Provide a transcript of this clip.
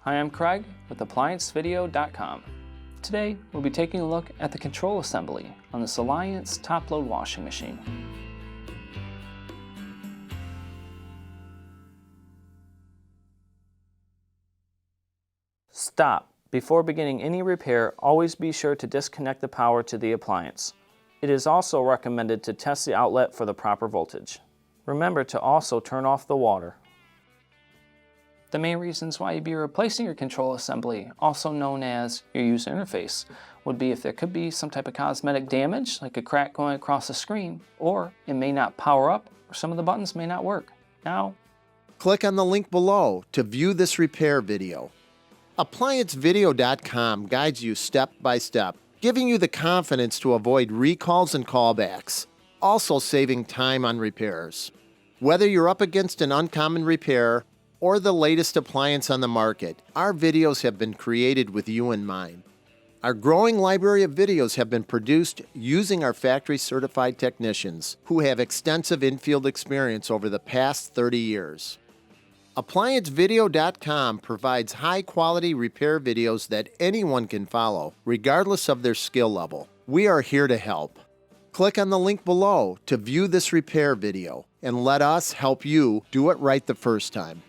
Hi, I'm Craig with ApplianceVideo.com. Today, we'll be taking a look at the control assembly on this Appliance top-load washing machine. Stop. Before beginning any repair, always be sure to disconnect the power to the appliance. It is also recommended to test the outlet for the proper voltage. Remember to also turn off the water. The main reasons why you'd be replacing your control assembly, also known as your user interface, would be if there could be some type of cosmetic damage, like a crack going across the screen, or it may not power up, or some of the buttons may not work. Now, click on the link below to view this repair video. ApplianceVideo.com guides you step by step, giving you the confidence to avoid recalls and callbacks, also saving time on repairs. Whether you're up against an uncommon repair or the latest appliance on the market, our videos have been created with you in mind. Our growing library of videos have been produced using our factory-certified technicians who have extensive infield experience over the past 30 years. ApplianceVideo.com provides high-quality repair videos that anyone can follow, regardless of their skill level. We are here to help. Click on the link below to view this repair video and let us help you do it right the first time.